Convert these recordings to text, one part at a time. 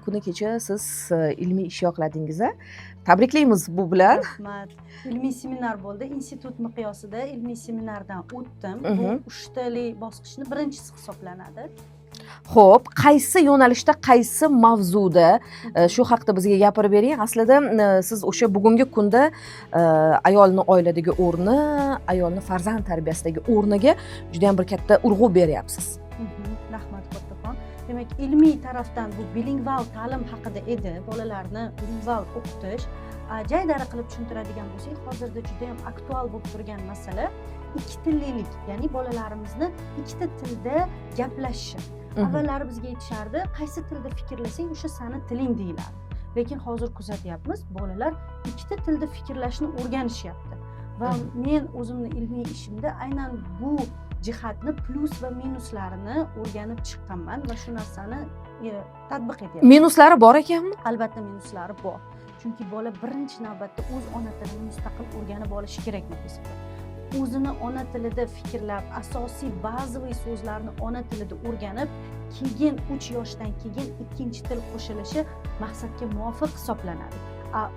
kuni kecha siz ilmiy ish yoqladingiz. Tabriklaymiz bu bilan. Rahmat. Ilmiy seminar bo'ldi. Institut miqyosida ilmiy seminardan o'tdim. Bu 3tali bosqichni birinchisi hisoblanadi. Xo'p, qaysi yo'nalishda, qaysi mavzuda shu haqida bizga gapirib bering. Aslida siz o'sha bugungi kunda ayolni oiladagi o'rni, ayolni farzand tarbiyasidagi o'rniga juda ham bir katta urg'u beryapsiz. Rahmat kattaxon. Demak, ilmiy tarafdan bu bilingval ta'lim haqida edi. Bolalarni bilingval o'qitish. Jaydari qilib tushuntiradigan bo'lsak, hozirda juda ham aktual bo'lib turgan masala ikki tillilik, ya'ni bolalarimizni ikkita tilda gaplashishi. Avvallari bizga aytishardi, qaysi tilda fikrlasang o'sha sani tiling deyiladi. Lekin hozir kuzatyapmiz, bolalar ikkita tilda fikrlashni o'rganishyapti. Va men o'zimni ilmiy ishimda aynan bu jihatni plus va minuslarini o'rganib chiqqanman va shu narsani tatbiq etyapman. Minuslari bor ekanmi? Albatta minuslari bor. Chunki bola birinchi navbatda o'z ona tilini mustaqil o'rganib olishi kerak deb o'zini ona tilida fikrlab, asosiy bazaviy so'zlarni ona tilida o'rganib, keyin 3 yoshdan keyin ikkinchi til qo'shilishi maqsadga muvofiq hisoblanadi.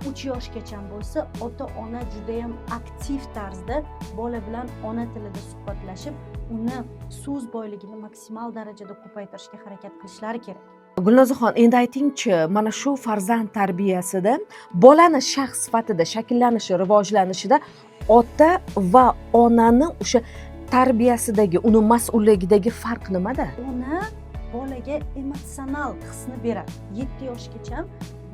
3 yoshgacha bo'lsa, ota-ona juda ham aktiv tarzda bola bilan ona tilida suhbatlashib, uni so'z boyligini maksimal darajada ko'paytirishga harakat qilishlari kerak. Gulnozaxon, endi aytingchi, mana shu farzand tarbiyasida bolani shaxs sifatida shakllanishi, rivojlanishida ota va onani o'sha tarbiyasidagi, uni mas'ulligidagi farq nimada? Ona bolaga emotsional hisni beradi. 7 yoshgacha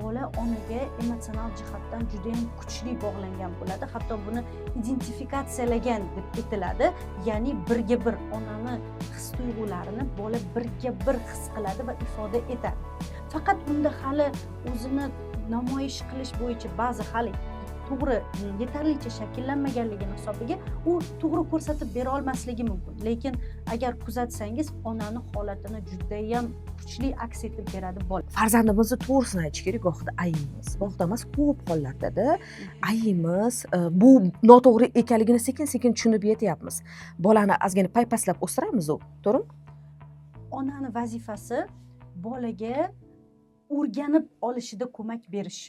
bola onaga emotsional jihatdan juda ham kuchli bog'langan bo'ladi. Hatto buni identifikatsiyalagan deb aytiladi. Ya'ni birga bir onani his-tuyg'ularini bola birga bir his qiladi va ifoda etadi. Faqat bunda hali o'zini namoyish qilish bo'yicha ba'zi hali to'g'ri yetarlicha shakllanmaganligi hisobiga u to'g'ri ko'rsatib bera olmasligi mumkin. Lekin agar kuzatsangiz, onani holatini juda ham kuchli aks etib beradi bola. Farzandimizni to'g'risini aytish kerak, gohida ayimiz. Gohida emas, ko'p hollarda ayimiz bu noto'g'ri ekanligini sekin-sekin tushunib yetyapmiz. Bolani ozgina paypaslab o'stiramiz, to'g'rimi? Onani vazifasi bolaga o'rganib olishida ko'mak berish.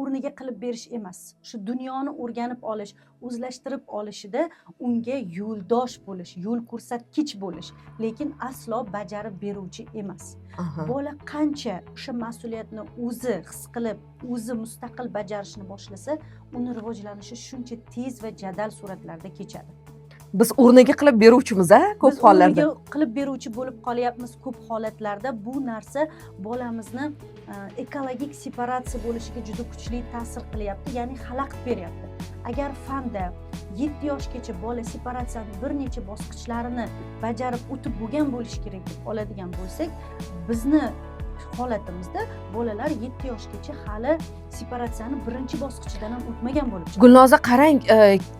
O'rniga qilib berish emas. Shu dunyoni o'rganib olish, o'zlashtirib olishida unga yo'ldosh bo'lish, yo'l ko'rsatkich bo'lish, lekin aslo bajarib beruvchi emas. Bola qancha o'sha mas'uliyatni o'zi his qilib, o'zi mustaqil bajarishni boshlasa, uni rivojlanishi shuncha tez va jadal sur'atlarda kechadi. Biz o'rniga qilib beruvchimiz, ko'p hollarda. Biz qilib beruvchi bo'lib qolyapmiz ko'p holatlarda. Bu narsa bolamizni ekologik separatsiya bo'lishiga juda kuchli ta'sir qilyapti, ya'ni xalaqit beryapti. Agar fanda 7 yoshgacha bola separatsiyaning bir necha bosqichlarini bajarib o'tib bo'lgan bo'lishi kerak deb oladigan bo'lsak, bizni holatimizda bolalar 7 yoshgacha hali separatsiyani birinchi bosqichidan ham o'tmagan bo'lib chiqadi. Gulnoza, qarang,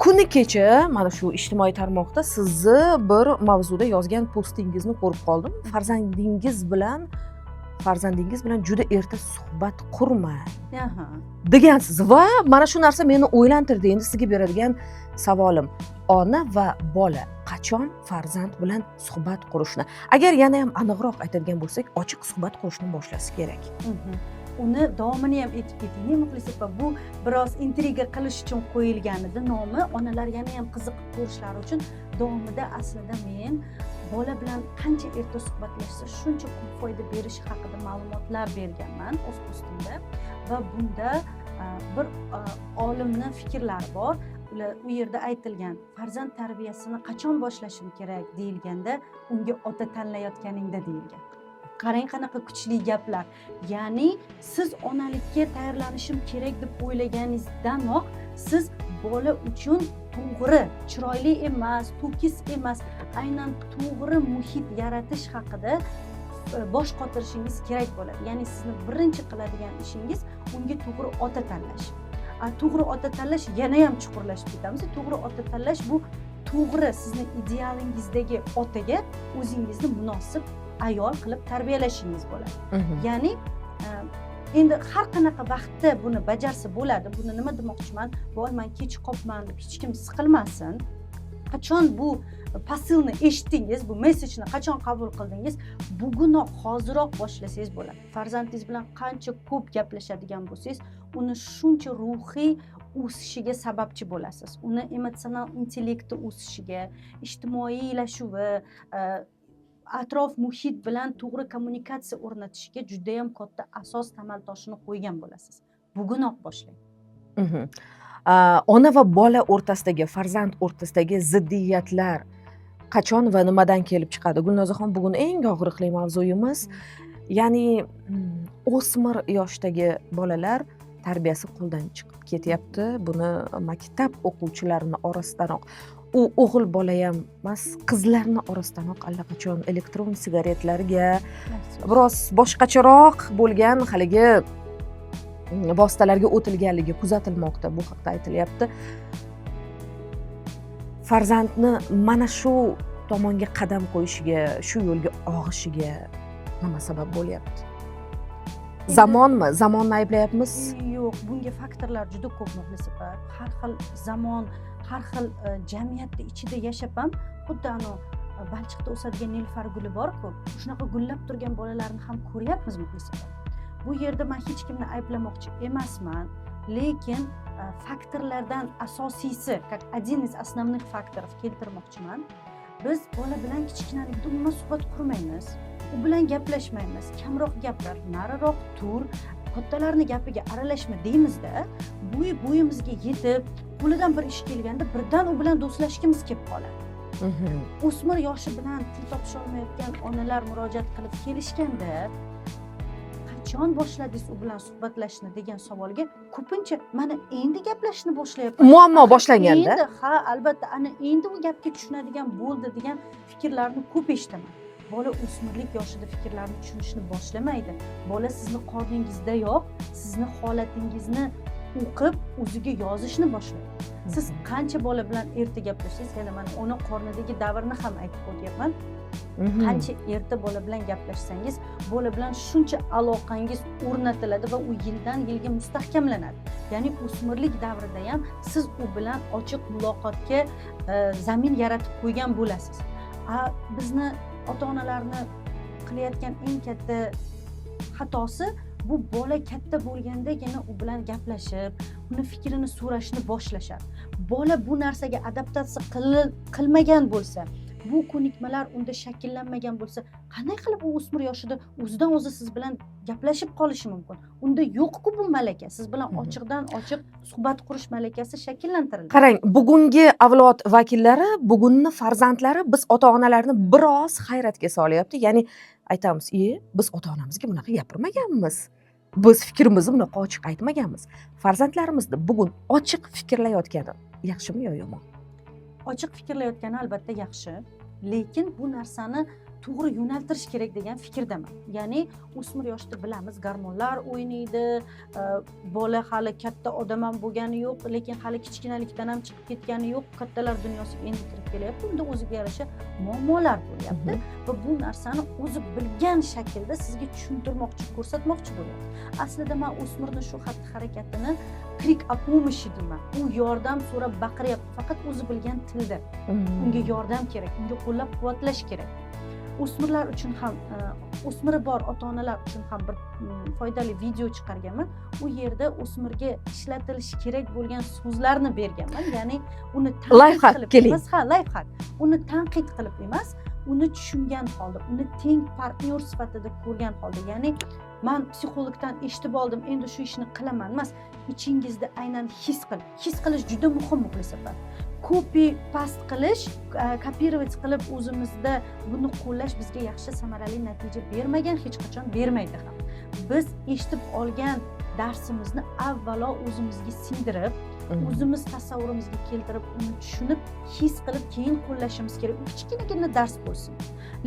kuni kecha mana shu ijtimoiy tarmoqda sizni bir mavzuda yozgan postingizni ko'rib qoldim. Farzandingiz bilan juda erta suhbat qurmang degansiz va mana shu narsa meni o'ylantirdi. Endi sizga beradigan savolim, ona va bola qachon farzand bilan suhbat qurishni, agar yana ham aniqroq aytadigan bo'lsak, ochiq suhbat qurishni boshlasi kerak? Uni davomini ham aytib keting, muxlislar. Bu biroz intriga qilish uchun qo'yilgan edi nomi. Onalar yana ham qiziqib ko'rishlari uchun davomida aslida men bola bilan qancha erta suhbatlashsa shuncha ko'p foyda berishi haqida ma'lumotlar berganman o'z postimda va bunda bir olimni fikrlari bor. U yerda aytilgan, farzand tarbiyasini qachon boshlashim kerak deyilganda, unga ota tanlayotganingda deyilgan. Qarang qanaqa kuchli gaplar. Ya'ni siz onalikka tayyorlanishim kerak deb o'ylaganingizdanok siz bola uchun to'g'ri, chiroyli emas, to'kis emas, aynan to'g'ri muhit yaratish haqida bosh qotirishingiz kerak bo'ladi. Ya'ni sizni birinchi qiladigan ishingiz unga to'g'ri ota tanlash. To'g'ri ota tanlash yana ham chuqurlashib ketamiz. To'g'ri ota tanlash bu to'g'ri sizni idealingizdagi otaga o'zingizni munosib ayol qilib tarbiyalashingiz bo'ladi. Ya'ni endi har qanaqa vaqtda buni bajarsa bo'ladi. Buni nima demoqchiman? Voy, men kech qolibman deb hech kim siqilmasin. Qachon bu posilni eshitdingiz, bu messenjni qachon qabul qildingiz, bugunoq hoziroq boshlasangiz bo'ladi. Farzandingiz bilan qancha ko'p gaplashadigan bo'lsangiz, uni shuncha ruhiy o'sishiga sababchi bo'lasiz. Uni emotsional intellekti o'sishiga, ijtimoiylashuvi, atrof muhit bilan to'g'ri kommunikatsiya o'rnatishiga juda ham katta asos tamal toshini qo'ygan bo'lasiz. Bugunoq boshlang. Ona va bola o'rtasidagi, farzand o'rtasidagi ziddiyatlar qachon va nimadan kelib chiqadi? Gulnozaxon, bugun eng og'riqli mavzuyimiz, ya'ni o'smir yoshdagi bolalar tarbiyasi qo'ldan chiqib ketyapti. Buni maktab o'quvchilarini orasidanoq, u o'g'il bola ham emas, qizlarni orasidanoq allaqachon elektron sigaretlarga, biroz boshqacharoq bo'lgan haligi vositalarga o'tilganligi kuzatilmoqda. Bu haqda aytilyapti. Farzandni mana shu tomonga qadam qo'yishiga, shu yo'lga og'ishiga nima sabab bo'lyapti? Zamonmi? Zamonni ayblayapmiz? Yo'q, bunga faktorlar juda ko'p muxlislar. Har xil zamon, har xil jamiyatni ichida yashab ham, xuddi balchiqda o'sadigan nilufar guli bor-ku, shunaqa gullab turgan bolalarni ham ko'ryapmiz muxlislar. Bu yerda men hech kimni ayblamoqchi emasman, lekin faktorlardan asosiysi, как один из основных факторов keltirmoqchiman. Biz bola bilan kichkinalikda umuman suhbat qurmaymiz, u bilan gaplashmaymiz, kamroq gapir, nariroq tur, kattalarning gapiga aralashma deymizda, bo'yimizga yetib, qo'lidan bir ish kelganda birdan u bilan do'stlashgimiz kelib qoladi. O'smir yoshi bilan til topisha olmayotgan onalar murojaat qilib kelishganda, qachon boshladingiz u bilan suhbatlashishni degan savolga ko'pincha mana endi gaplashishni boshlayapman. Muammo boshlanganda. Endi, ha, albatta, ana endi u gapga tushunadigan bo'ldi degan fikrlarni ko'p eshitaman. Bola o'smirlik yoshida fikrlarni tushunishni boshlamaydi. Bola sizni qorningizdayoq sizni holatingizni o'qib, o'ziga yozishni boshlaydi. Siz qancha bola bilan erta gaplashsangiz, yana mana ona qornidagi davrni ham aytib o'tyapman. Qancha erta bola bilan gaplashsangiz, bola bilan shuncha aloqangiz o'rnatiladi va u yildan yilga mustahkamlanadi. Ya'ni o'smirlik davrida ham siz u bilan ochiq muloqotga zamin yaratib qo'ygan bo'lasiz. Bizni ota-onalarni qilayotgan eng katta xatosi bu bola katta bo'lgandagina u bilan gaplashib, uni fikrini so'rashni boshlashadi. Bola bu narsaga adaptatsiya qilmagan bo'lsa, bu ko'nikmalar unda shakllanmagan bo'lsa, qanday qilib u o'smir yoshida o'zidan o'zi siz bilan gaplashib qolishi mumkin? Unda yo'q-ku bu malaka. Siz bilan ochiqdan ochiq suhbat qurish malakasi shakllantiriladi. Qarang, bugungi avlod vakillari, bugunni farzandlari biz ota-onalarni biroz hayratga solyapti. Ya'ni aytamiz, biz ota-onamizga bunaqa gapirmaganmiz. Biz fikrimizni bunaqa ochiq aytmaganmiz. Farzandlarimizni bugun ochiq fikrlayotgani yaxshimi yo yomon? Ochiq fikrlayotgani albatta yaxshi, lekin bu narsani to'g'ri yo'naltirish kerak degan fikrdaman. Ya'ni o'smir yoshda bilamiz, gormonlar o'ynaydi, bola hali katta odam ham bo'lgani yo'q, lekin hali kichkinalikdan ham chiqib ketgani yo'q, kattalar dunyosiga endi kirib kelyapti. Unda o'ziga yarasha muammolar bo'lyapti va bu narsani o'zi bilgan shaklda sizga tushuntirmoqchi, ko'rsatmoqchi bo'lyapti. Aslida men o'smirning shu xatti-harakatini krik о помощи deyman. U yordam so'rab baqiryapti, faqat o'zi bilgan tilda. Unga yordam kerak, unga qo'llab-quvvatlash kerak. O'smirlar uchun ham, o'smiri bor ota-onalar uchun ham bir foydali video chiqarganman. U yerda o'smirga ishlatilishi kerak bo'lgan so'zlarni berganman. Ya'ni uni tanqid qilib emas, layfhak. Uni tanqid qilib emas, uni tushungan holda, uni teng partnyor sifatida ko'rgan holda. Ya'ni men psixologdan eshitib oldim, endi shu ishni qilaman emas, ichingizda aynan his qil. His qilish juda muhim muxlislar. Copy paste qilish, kopировать qilib o'zimizda buni qo'llash bizga yaxshi samarali natija bermagan, hech qachon bermaydi ham. Biz eshitib olgan darsimizni avvalo o'zimizga singdirib, o'zimiz tasavvurimizga keltirib, uni tushunib, his qilib keyin qo'llashimiz kerak. U kichkinagina dars bo'lsin.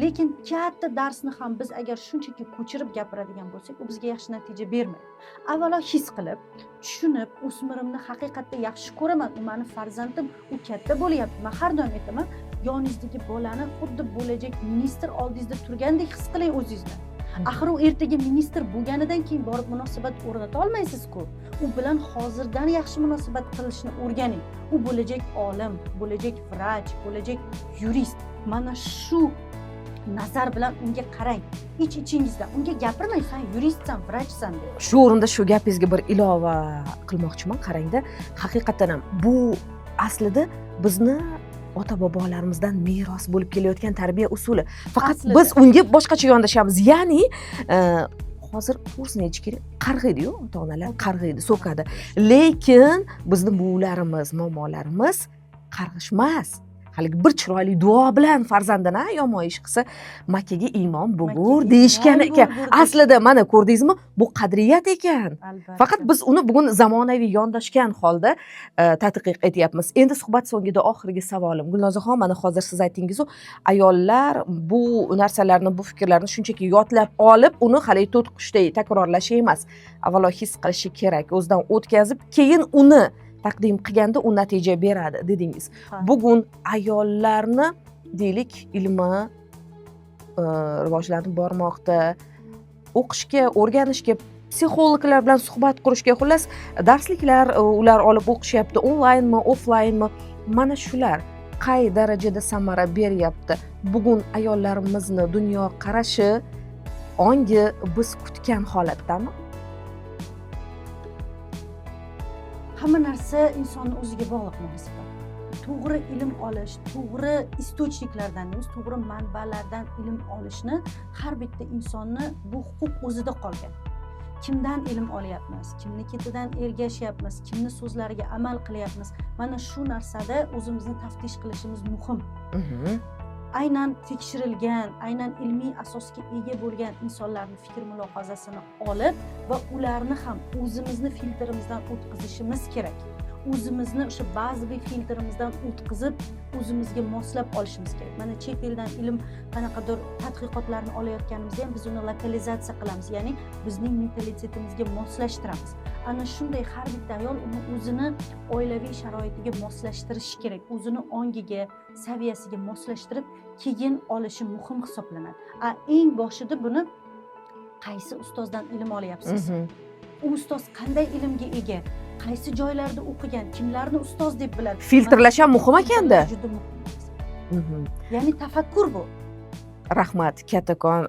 Lekin katta darsni ham biz agar shunchaki ko'chirib gapiradigan bo'lsak, u bizga yaxshi natija bermaydi. Avvalo his qilib, tushunib, o'smirimni haqiqatda yaxshi ko'raman, u meni farzandim, u katta bo'lyapti. Men har doim aytaman, yoningizdagi bolani xuddi bo'lajak ministr oldingizda turgandek his qiling o'zingizni. Axir u ertaga ministr bo'lganidan keyin borib munosabat o'rnata olmaysiz-ku. U bilan hozirdan yaxshi munosabat qilishni o'rganing. U bo'lajak olim, bo'lajak vrach, bo'lajak yurist. Mana shu nazar bilan unga qarang. Ich-ichingizda unga gapirmang, sen yuristsan, vrachsan deb. Shu o'rinda shu gapingizga bir ilova qilmoqchiman. Qarangda, haqiqatan ham bu aslida bizni ota bobolarimizdan meros bo'lib kelayotgan tarbiya usuli. Faqat Aslida. biz unga boshqacha yondashamiz. Ya'ni hozir kursni yechish kerak. Qarg'aydi-yu, ota-onalar qarg'aydi, so'kadi. Lekin bizni buvilarimiz, momolarimiz qarg'ishmas. Haligi bir chiroyli duo bilan farzandini yomon ish qilsa, Makkaga imom bo'lgur Makkaga deyishgan imom ekan. bo'lgur Aslida mana ko'rdingizmi? Bu qadriyat ekan. Albatta. Faqat biz uni bugun zamonaviy yondashgan holda tadqiq etyapmiz. Endi suhbat so'ngida oxirgi savolim. Gulnozaxon, mana hozir siz aytdingiz-ku, ayollar bu narsalarni, bu fikrlarni shunchaki yodlab olib, uni hali to'tiqushday takrorlashi emas. Avvalo his qilishi kerak, o'zidan o'tkazib, keyin uni taqdim qilganda u natija beradi dedingiz. Ha. Bugun ayollarni deylik ilmi rivojlanib bormoqda, o'qishga, o'rganishga, psixologlar bilan suhbat qurishga, xullas darsliklar ular olib o'qishyapti, onlaynmi, offlaynmi. Mana shular qay darajada samara beryapti? Bugun ayollarimizni dunyo qarashi ongi biz kutgan holatdami? Hamma narsa insonning o'ziga bog'liq munosabat. To'g'ri ilm olish, to'g'ri istochniklardan, to'g'ri manbalardan ilm olishni har bitta insonni bu huquq o'zida qolgan. Kimdan ilm olyapmiz, kimni ketidan ergashyapmiz, kimni so'zlariga amal qilyapmiz. Mana shu narsada o'zimizni taftish qilishimiz muhim. Aynan tekshirilgan, aynan ilmiy asosga ega bo'lgan insonlarning fikr mulohazasini olib va ularni ham o'zimizni filtrimizdan o'tkazishimiz kerak. O'zimizni o'sha ba'zi filtrimizdan o'tkazib, o'zimizga moslab olishimiz kerak. Mana chet eldan ilm qanaqadir tadqiqotlarni olayotganimizda ham biz uni lokalizatsiya qilamiz, ya'ni bizning mentalitetimizga moslashtiramiz. Ana shunday har bitta ayol uni o'zini oilaviy sharoitiga moslashtirishi kerak. O'zini ongiga, saviyasiga moslashtirib, keyin olishi muhim hisoblanadi. Eng boshida buni qaysi ustozdan ilm olyapsiz? U ustoz qanday ilmga ega? Qaysi joylarda o'qigan? Kimlarni ustoz deb biladi? Filtrlash ham muhim ekanda. Juda muhim. Ya'ni tafakkur bu. Rahmat, kattakon.